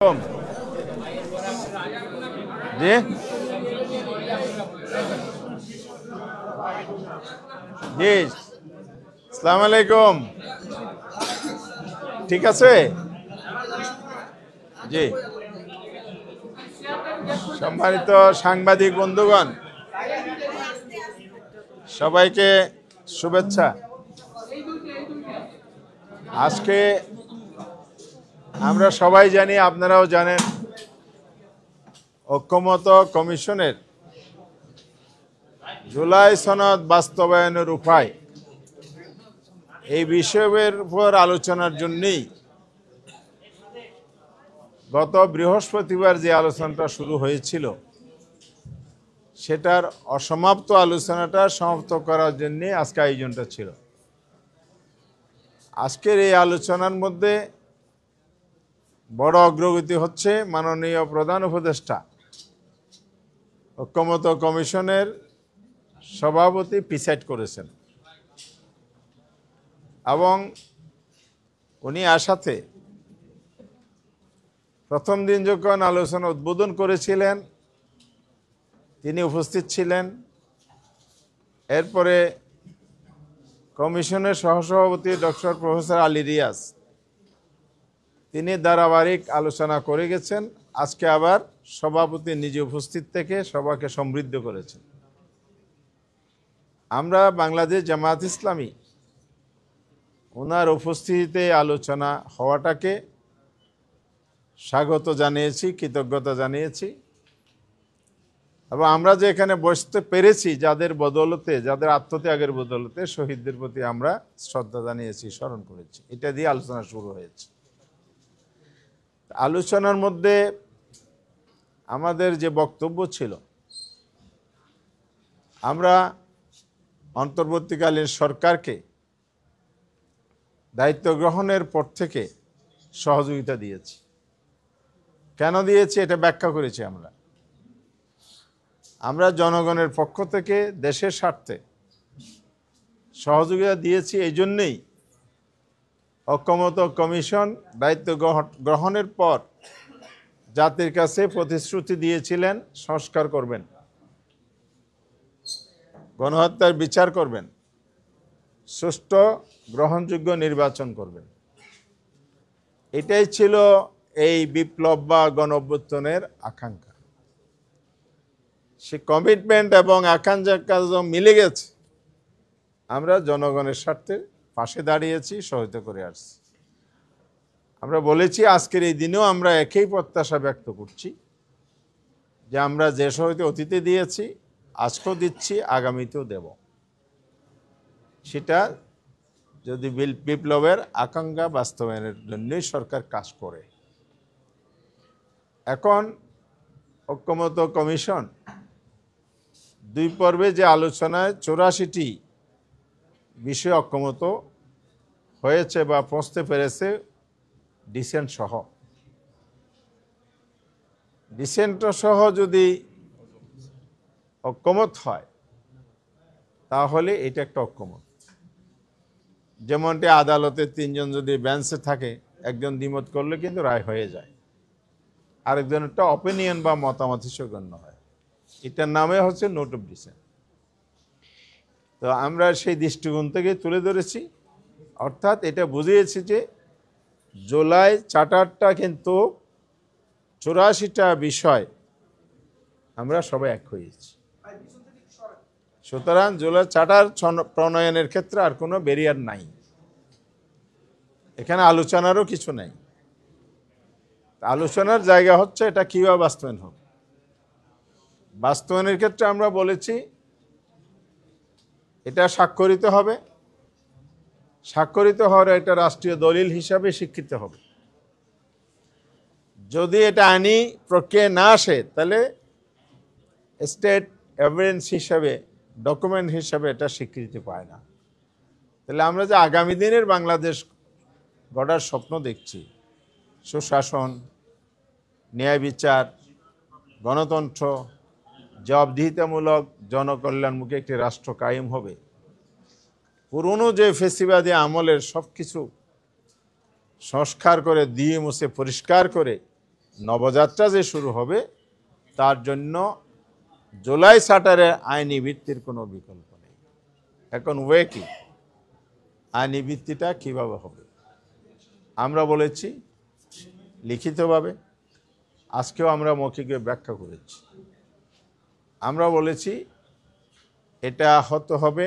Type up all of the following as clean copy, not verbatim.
জি জি আসসালামু আলাইকুম। ঠিক আছে জি। সম্মানিত সাংবাদিক বন্ধুগণ, সবাইকে শুভেচ্ছা। আজকে আমরা সবাই জানি, আপনারাও জানেন, ঐক্যমত্য কমিশনের জুলাই সনদ বাস্তবায়নের উপায় এই বিষয়ের উপর আলোচনার জন্যই গত বৃহস্পতিবার যে আলোচনাটা শুরু হয়েছিল সেটার অসমাপ্ত আলোচনাটা সমাপ্ত করার জন্য আজকে আয়োজনটা ছিল। আজকের এই আলোচনার মধ্যে বড় অগ্রগতি হচ্ছে মাননীয় প্রধান উপদেষ্টা ঐক্যমত্য কমিশনের সভাপতি প্রিসাইড করেছেন এবং উনি আসাতে প্রথম দিন যখন আলোচনা উদ্বোধন করেছিলেন তিনি উপস্থিত ছিলেন। এরপরে কমিশনের সহসভাপতি ডক্টর প্রফেসর আলী রিয়াজ তিনি ধারাবাহিক আলোচনা করে গেছেন। আজকে আবার সভাপতি নিজে উপস্থিত থেকে সভাকে সমৃদ্ধ করেছেন। আমরা বাংলাদেশ জামায়াত ইসলামী ওনার উপস্থিতিতে আলোচনা হওয়াটাকে স্বাগত জানিয়েছি, কৃতজ্ঞতা জানিয়েছি এবং আমরা যে এখানে বসতে পেরেছি যাদের বদৌলতে, যাদের আত্মত্যাগের বদৌলতে শহীদদের প্রতি আমরা শ্রদ্ধা জানিয়েছি, স্মরণ করেছি। এটা দিয়ে আলোচনা শুরু হয়েছে। আলোচনার মধ্যে আমাদের যে বক্তব্য ছিল, আমরা অন্তর্বর্তীকালীন সরকারকে দায়িত্ব গ্রহণের পর থেকে সহযোগিতা দিয়েছি। কেন দিয়েছি এটা ব্যাখ্যা করেছি। আমরা জনগণের পক্ষ থেকে দেশের স্বার্থে সহযোগিতা দিয়েছি। এই জন্যেই ঐক্যমত্য কমিশন দায়িত্ব গ্রহণের পর জাতির কাছে প্রতিশ্রুতি দিয়েছিলেন সংস্কার করবেন, গণহত্যার বিচার করবেন, সুষ্ঠু গ্রহণযোগ্য নির্বাচন করবেন। এটাই ছিল এই বিপ্লব বা গণঅভ্যুত্থানের আকাঙ্ক্ষা। সে কমিটমেন্ট এবং আকাঙ্ক্ষা মিলে গেছে। আমরা জনগণের স্বার্থে পাশে দাঁড়িয়েছি, সহায়তা করে আসছি। আমরা বলেছি আজকের এই দিনেও আমরা একই প্রত্যাশা ব্যক্ত করছি যে আমরা যে সহায়তা অতীতে দিয়েছি আজকেও দিচ্ছি, আগামীতেও দেব। সেটা যদি বিপ্লবের আকাঙ্ক্ষা বাস্তবায়নের জন্যই সরকার কাজ করে। এখন ঐক্যমত্য কমিশন দুই পর্বে যে আলোচনায় 84টি বিষয়ে ঐক্যমত্য হয়েছে বা পৌঁছতে পেরেছে ডিসেন্ট সহ। ডিসেন্ট সহ যদি ঐক্যমত হয় তাহলে এটা একটা ঐক্যমত। যেমনটি আদালতে তিনজন যদি বেঞ্চে থাকে, একজন দ্বিমত করলে কিন্তু রায় হয়ে যায়, আরেকজন একটা অপিনিয়ন বা মতামত হিসেবে গণ্য হয়। এটার নামে হচ্ছে নোট অফ ডিসেন্ট। তো আমরা সেই দৃষ্টিকোণ থেকে তুলে ধরেছি, অর্থাৎ এটা বুঝিয়েছি যে জুলাই চার্টারটা কিন্তু 84টা বিষয় আমরা সবাই এক হয়েছি। সুতরাং জুলাই চার্টার প্রণয়নের ক্ষেত্রে আর কোনো ব্যারিয়ার নাই, এখানে আলোচনারও কিছু নাই। আলোচনার জায়গা হচ্ছে এটা কীভাবে বাস্তবায়ন হবে। বাস্তবায়নের ক্ষেত্রে আমরা বলেছি এটা স্বাক্ষরিত হবে, স্বাক্ষরিত হওয়ার এটা রাষ্ট্রীয় দলিল হিসাবে স্বীকৃত হবে। যদি এটা আইনি প্রক্রিয়া না আসে তাহলে স্টেট এভিডেন্স হিসাবে, ডকুমেন্ট হিসাবে এটা স্বীকৃতি পায় না। তাহলে আমরা যে আগামী দিনের বাংলাদেশ গড়ার স্বপ্ন দেখছি, সুশাসন, ন্যায় বিচার, গণতন্ত্র, জবাবদিহিতামূলক জনকল্যাণমুখী একটি রাষ্ট্র কায়েম হবে, পুরনো যে ফেসিবাদী আমলের সব কিছু সংস্কার করে দিয়ে মুছে পরিষ্কার করে নবযাত্রা যে শুরু হবে তার জন্য জুলাই চার্টারের আইনি ভিত্তির কোনো বিকল্প নেই। এখন ওয়ে কি, আইনি ভিত্তিটা কীভাবে হবে? আমরা বলেছি লিখিতভাবে, আজকেও আমরা মৌখিকে ব্যাখ্যা করেছি। আমরা বলেছি এটা হতে হবে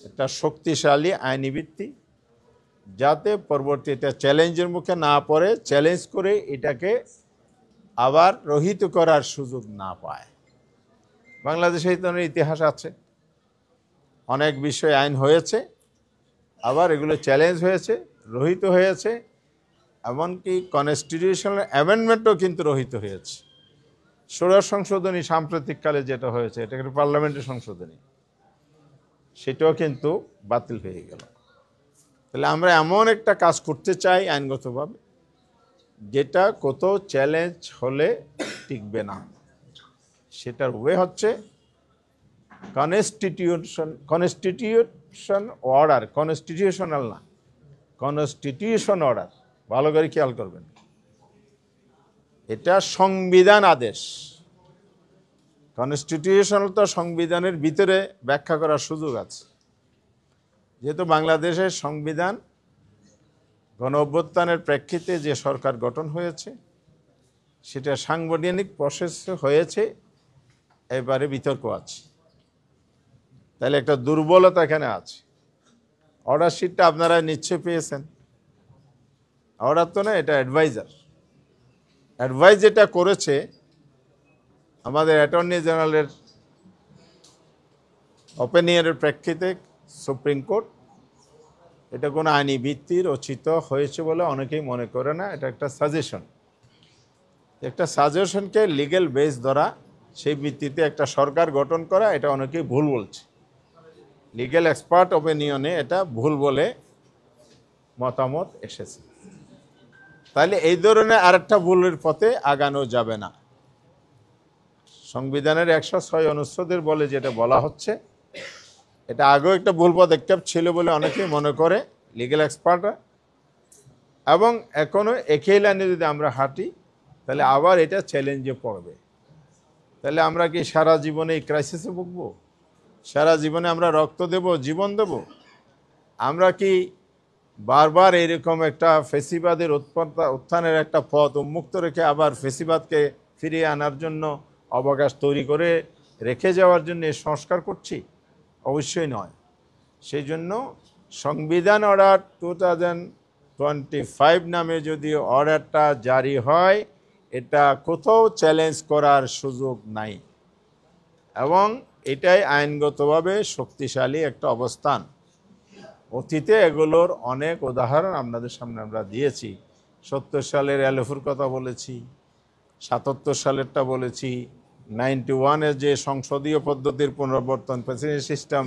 একটা শক্তিশালী আইনি ভিত্তি, যাতে পরবর্তীতে চ্যালেঞ্জের মুখে না পড়ে, চ্যালেঞ্জ করে এটাকে আবার রহিত করার সুযোগ না পায়। বাংলাদেশে এই ধরনের ইতিহাস আছে, অনেক বিষয়ে আইন হয়েছে, আবার এগুলো চ্যালেঞ্জ হয়েছে, রহিত হয়েছে, এমনকি কনস্টিটিউশনাল অ্যামেন্ডমেন্টও কিন্তু রহিত হয়েছে। ষোড়শ সংশোধনী সাম্প্রতিককালে যেটা হয়েছে, এটা একটা পার্লামেন্টের সংশোধনী, সেটাও কিন্তু বাতিল হয়ে গেল। তাহলে আমরা এমন একটা কাজ করতে চাই আইনগতভাবে, যেটা কোথাও চ্যালেঞ্জ হলে টিকবে না। সেটার ওয়ে হচ্ছে কনস্টিটিউশন অর্ডার, কনস্টিটিউশনাল না, কনস্টিটিউশন অর্ডার। ভালো করে খেয়াল করবেন, এটা সংবিধান আদেশ। কনস্টিটিউশনাল তো সংবিধানের ভিতরে ব্যাখ্যা করার সুযোগ আছে। যেহেতু বাংলাদেশের সংবিধান গণ অভ্যুত্থানের প্রেক্ষিতে যে সরকার গঠন হয়েছে, সেটা সাংবিধানিক প্রসেস হয়েছে, এবারে বিতর্ক আছে। তাহলে একটা দুর্বলতা এখানে আছে। অর্ডার শিটটা আপনারা নিশ্চয় পেয়েছেন। অর্ডার তো না, এটা অ্যাডভাইজার। অ্যাডভাইস যেটা করেছে আমাদের অ্যাটর্নি জেনারেলের ওপিনিয়নের প্রেক্ষিতে সুপ্রিম কোর্ট, এটা কোনো আইনি ভিত্তি রচিত হয়েছে বলে অনেকেই মনে করে না। এটা একটা সাজেশন, একটা সাজেশনকে লিগ্যাল বেস ধরা, সেই ভিত্তিতে একটা সরকার গঠন করা, এটা অনেকেই ভুল বলছে। লিগ্যাল এক্সপার্ট ওপিনিয়নে এটা ভুল বলে মতামত এসেছে। তাহলে এই ধরনের আরেকটা ভুলের পথে আগানো যাবে না। সংবিধানের 106 অনুচ্ছেদের বলে যেটা বলা হচ্ছে, এটা আগেও একটা ভুল পদক্ষেপ ছিল বলে অনেকেই মনে করে লিগ্যাল এক্সপার্টরা, এবং এখনও একই লাইনে যদি আমরা হাঁটি তাহলে আবার এটা চ্যালেঞ্জে পড়বে। তাহলে আমরা কি সারা জীবনে এই ক্রাইসিসে ভুগবো? সারা জীবনে আমরা রক্ত দেব, জীবন দেব? আমরা কি বারবার এইরকম একটা ফেসিবাদের উত্থানের একটা পথ উন্মুক্ত রেখে আবার ফেসিবাদকে ফিরিয়ে আনার জন্য অবকাশ তৈরি করে রেখে যাওয়ার জন্য সংস্কার করছি? অবশ্যই নয়। সেই জন্য সংবিধান অর্ডার 2025 নামে যদি অর্ডারটা জারি হয়, এটা কোথাও চ্যালেঞ্জ করার সুযোগ নাই, এবং এটাই আইনগতভাবে শক্তিশালী একটা অবস্থান। অতীতে এগুলোর অনেক উদাহরণ আপনাদের সামনে আমরা দিয়েছি। 70 সালের এলএফুর কথা বলেছি, 77 সালেরটা বলেছি, 91-এর যে সংসদীয় পদ্ধতির পুনরাবর্তন, প্রেসিডেন্ট সিস্টেম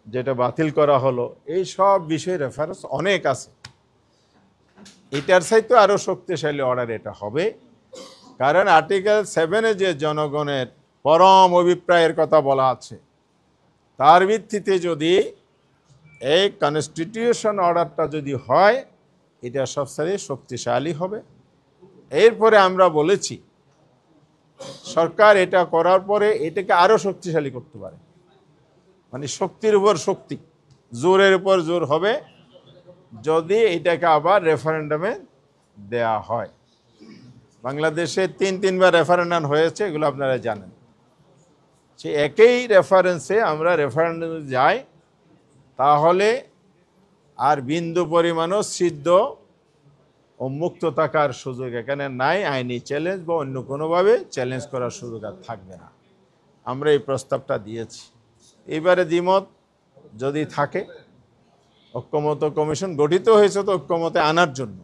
যেটা বাতিল করা হলো, এই সব বিষয়ে রেফারেন্স অনেক আছে। এটার চাইতে আরও শক্তিশালী অর্ডার এটা হবে, কারণ আর্টিকেল 7-এ যে জনগণের পরম অভিপ্রায়ের কথা বলা আছে, তার ভিত্তিতে যদি এই কনস্টিটিউশন অর্ডারটা যদি হয়, এটা সবচেয়ে শক্তিশালী হবে। এরপরে আমরা বলেছি সরকার এটা করার পরে এটাকে আরও শক্তিশালী করতে পারে, মানে শক্তির উপর শক্তি, জোরের উপর জোর হবে যদি এটাকে আবার রেফারেন্ডামে দেয়া হয়। বাংলাদেশে 3বার রেফারেন্ডাম হয়েছে, এগুলো আপনারা জানেন। সে একই রেফারেন্সে আমরা রেফারেন্ডামে যাই, তাহলে আর বিন্দু পরিমাণও সিদ্ধ ও মুক্ত থাকার সুযোগ এখানে নাই। আইনি চ্যালেঞ্জ বা অন্য কোনোভাবে চ্যালেঞ্জ করার সুযোগ আর থাকবে না। আমরা এই প্রস্তাবটা দিয়েছি। এবারে দ্বিমত যদি থাকে, ঐক্যমত কমিশন গঠিত হয়েছে তো ঐক্যমতে আনার জন্য,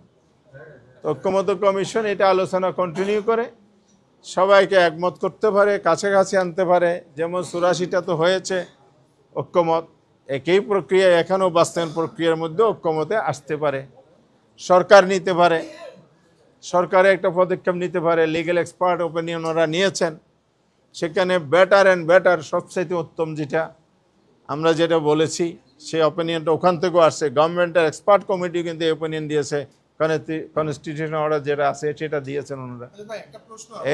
ঐক্যমত কমিশন এটা আলোচনা কন্টিনিউ করে সবাইকে একমত করতে পারে, কাছাকাছি আনতে পারে। যেমন 84টা তো হয়েছে ঐক্যমত, একই প্রক্রিয়া এখানেও বাস্তবায়ন প্রক্রিয়ার মধ্যে ঐক্যমতে আসতে পারে। সরকার নিতে পারে, সরকারে একটা পদক্ষেপ নিতে পারে। লিগ্যাল এক্সপার্ট ওপিনিয়ন ওরা নিয়েছেন, সেখানে বেটার অ্যান্ড বেটার, সবচাইতে উত্তম যেটা আমরা যেটা বলেছি সেই অপিনিয়নটা ওখান থেকেও আসছে। গভর্নমেন্টের এক্সপার্ট কমিটি কিন্তু এই ওপিনিয়ন দিয়েছে কনস্টিটিউশন অর্ডার যেটা আছে সেটা দিয়েছেন ওনারা।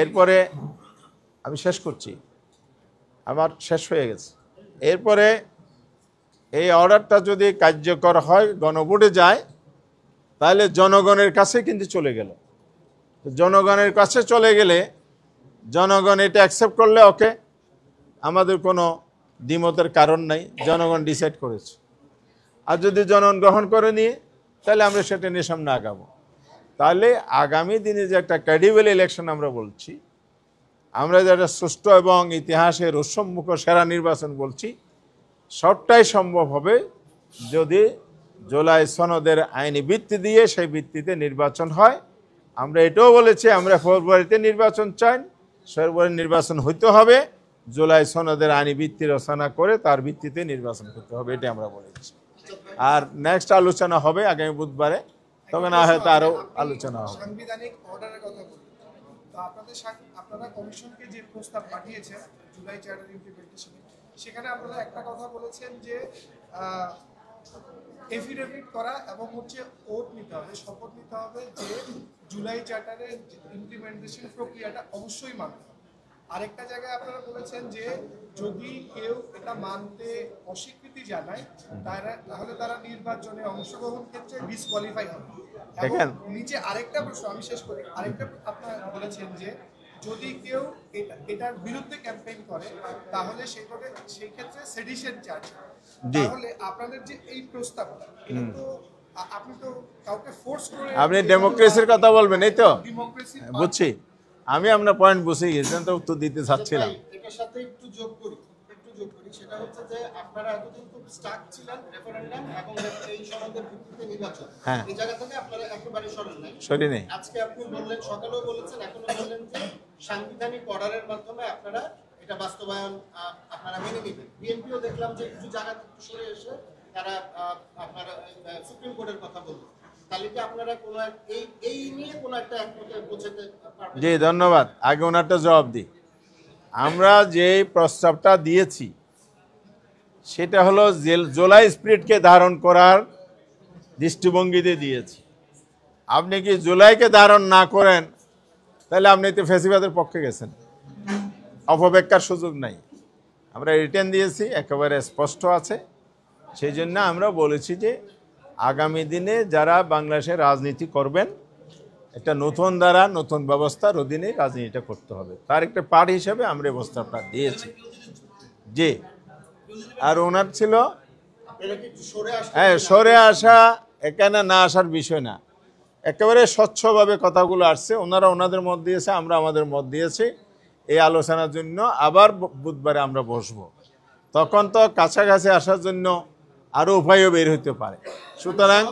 এরপরে আমি শেষ করছি, আমার শেষ হয়ে গেছে। এরপরে এই অর্ডারটা যদি কার্যকর হয়, গণভোটে যায়, তাহলে জনগণের কাছে কিন্তু চলে গেল। জনগণের কাছে চলে গেলে জনগণ এটা অ্যাকসেপ্ট করলে ওকে, আমাদের কোনো দ্বিমতের কারণ নাই, জনগণ ডিসাইড করেছে। আর যদি জনগণ গ্রহণ করে নিয়ে, তাহলে আমরা সেটা নিয়ে সামনে আগাবো। তাহলে আগামী দিনে যে একটা ক্রেডিবল ইলেকশন আমরা বলছি, আমরা যেটা সুষ্ঠু এবং ইতিহাসের রোষম্মুখ সেরা নির্বাচন বলছি, সবটাই সম্ভব হবে যদি জুলাই সনদের আইনি ভিত্তি দিয়ে সেই ভিত্তিতে নির্বাচন হয়। আমরা এটাও বলেছি আমরা ফেব্রুয়ারিতে নির্বাচন চাই, ফেব্রুয়ারি নির্বাচন হইতে হবে, জুলাই সনদের আইনি ভিত্তি রচনা করে তার ভিত্তিতে নির্বাচন করতে হবে, এটা আমরা বলেছি। আর নেক্সট আলোচনা হবে আগামী বুধবারে, তখন হয়তো আরো আলোচনা হবে। সাংবিধানিক অর্ডারের কথা বলি, তো আপনারা কমিশনকে যে প্রস্তাব পাঠিয়েছেন জুলাই চার্টার ইমপ্লিমেন্টেশনে, সেখানে আপনারা একটা কথা বলেছেন যে এফিডেভিট করা এবং ওথ নিতে হবে, শপথ নিতে হবে যে জুলাই চার্টারের ইমপ্লিমেন্টেশন প্রক্রিয়াটা অবশ্যই মানতে হবে। আরেকটা জায়গায় আপনারা বলেছেন যে যদি কেউ এটা মানতে অস্বীকৃতি জানায় তাহলে তারা নির্বাচনে অংশগ্রহণ ক্ষেত্রে ডিসকোয়ালিফাই হবে। দেখেন নিচে আরেকটা প্রশ্ন আমি শেষ করি, আরেকটা আপনারা বলেছেন যে যদি কেউ এটার বিরুদ্ধে ক্যাম্পেইন করে তাহলে সেই ক্ষেত্রে সেডিশন চার্জ। তাহলে আপনাদের যে এই প্রস্তাবটা, এটা তো আপনি তো কাউকে ফোর্স করে, আপনি ডেমোক্রেসির কথা বলবেন, এই তো বুঝছি আমি, আপনার পয়েন্ট বুঝে গেছেন, তো উত্তর দিতে চাচ্ছিলাম। এটার সাথে একটু যোগ করি, সেটা হচ্ছে যে আপনারা এতদিন খুব স্টাক ছিলেন রেফারেন্ডাম এবং এই সনদের ভিত্তিতে নির্বাচন, এই জায়গা থেকে আপনারা একেবারে সরে নেই। আজকে আপনি বললেন, সকালেও বলেছেন, এখনো বললেন যে সাংবিধানিক অর্ডারের মাধ্যমে আপনারা এটা বাস্তবায়ন আপনারা মেনে নেবেন। বিএনপিও দেখলাম যে কিছু জায়গা থেকে সরে এসে তারা আপনারা সুপ্রিম কোর্টের কথা বলবেন। তাহলে কি আপনারা কোনো এই নিয়ে কোনো একটা একমতে পৌঁছাতে পারবেন? জি ধন্যবাদ। আগে ওনারটা জবাব দিই। আমরা যে প্রস্তাবটা দিয়েছি সেটা হলো জুলাই স্পিরিটকে ধারণ করার দৃষ্টিভঙ্গিতে দিয়েছি। আপনি কি জুলাইকে ধারণ না করেন তাহলে আপনি তো ফ্যাসিবাদের পক্ষে গেছেন, অপব্যাখ্যার সুযোগ নাই। আমরা রিটেন দিয়েছি, একেবারে স্পষ্ট আছে। সেই জন্য আমরা বলেছি যে আগামী দিনে যারা বাংলাদেশে রাজনীতি করবেন, একটা নতুন ধারা নতুন ব্যবস্থার অধীনে রাজনীতিটা করতে হবে, তার একটা পার্ট হিসেবে আমরা প্রস্তাবটা দিয়েছি। জি, আর ওনার ছিল হ্যাঁ সরে আসা, এখানে না আসার বিষয় না, একেবারে স্বচ্ছভাবে কথাগুলো আসছে। ওনারা ওনাদের মত দিয়েছে, আমরা আমাদের মত দিয়েছি। এই আলোচনার জন্য আবার বুধবারে আমরা বসবো, তখন তো কাছাকাছি আসার জন্য আরো উপায়ও বের হতে পারে। সুতরাং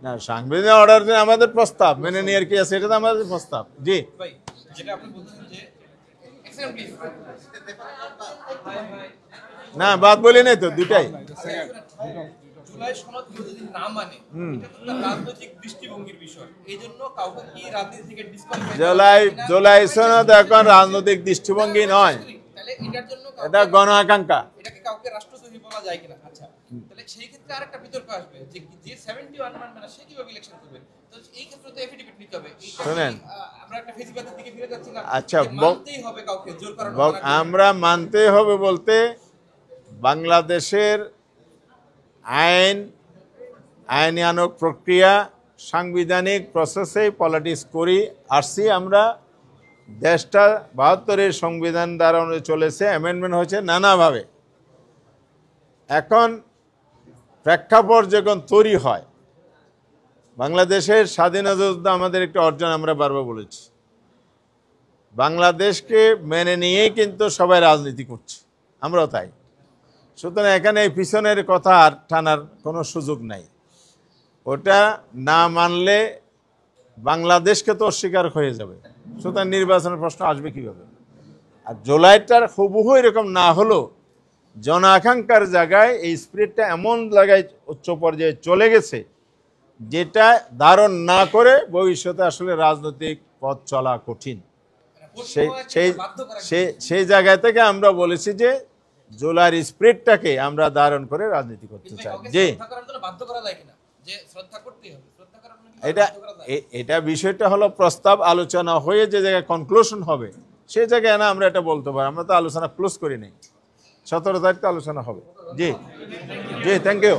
না, সাংবিধানিক অর্ডার আমাদের প্রস্তাব মেনে নেওয়ার কি আছে, এটা তো আমাদের প্রস্তাব। জি না, বাদ বলি নাই তো, দুটাই। জুলাই সনদ যদি না মানে, এটা তো রাজনৈতিক দৃষ্টিভঙ্গির বিষয়। এইজন্য কাউকে কি রাজনীতি থেকে ডিসকোয়ালিফাই, জুলাই সনদ এখন রাজনৈতিক দৃষ্টিভঙ্গি নয়, তাহলে এটার জন্য এটা গণ আকাঙ্ক্ষা। এটাকে কাউকে রাষ্ট্রদ্রোহী বলা যায় কিনা? আচ্ছা, তাহলে সেই ক্ষেত্রে আরেকটা বিতর্ক আসবে যে 71 মানবে না, সে কিভাবে ইলেকশন করবে? তো এই ক্ষেত্রে তো এফিডেভিট নিতে হবে। শুনেন, আমরা একটা ফেসিবাদের দিকে ফিরে যাচ্ছি না। আচ্ছা, মানতেই হবে কাউকে, জোর করানো আমরা মানতেই হবে বলতে বাংলাদেশের আইনানুগ প্রক্রিয়া, সাংবিধানিক প্রসেসে পলিটিক্স করি আসছি আমরা। দেশটা ৭২-এর সংবিধান দ্বারা চলেছে, অ্যামেন্ডমেন্ট হয়েছে নানাভাবে। এখন প্রেক্ষাপট যখন তৈরি হয়, বাংলাদেশের স্বাধীনতা যুদ্ধ আমাদের একটা অর্জন, আমরা বারবার বলেছি। বাংলাদেশকে মেনে নিয়েই কিন্তু সবাই রাজনীতি করছে, আমরাও তাই। সুতরাং এখানে এই পিছনের কথা আর টানার কোনো সুযোগ নাই। ওটা না মানলে বাংলাদেশকে তো অস্বীকার হয়ে যাবে। সুতরাং নির্বাচনের প্রশ্ন আসবে কীভাবে? আর জুলাইটার হুবহু এরকম না হলো, জন আকাঙ্ক্ষার জায়গায় এই স্পিরিটটা এমন জায়গায় উচ্চ পর্যায়ে চলে গেছে, যেটা ধারণ না করে ভবিষ্যতে আসলে রাজনৈতিক পথ চলা কঠিন। সেই জায়গা থেকে আমরা বলেছি যে জুলাইয়ের স্পিরিটটাকে আমরা ধারণ করে রাজনীতি করতে কিন্তু চাই। কাউকে জি, শ্রদ্ধা করার জন্য বাধ্য করা যায় কিনা, যে শ্রদ্ধা করতেই হবে, শ্রদ্ধা করার জন্য কি এটা বাধ্য করা যায়? এটা বিষয়টা হলো প্রস্তাব আলোচনা হয়ে যে জায়গায় কনক্লুশন হবে সেই জায়গায় না আমরা এটা বলতে পারি। আমরা তো আলোচনা ক্লোজ করি নাই, 17 তারিখ তো আলোচনা হবে। জি জি, থ্যাংক ইউ।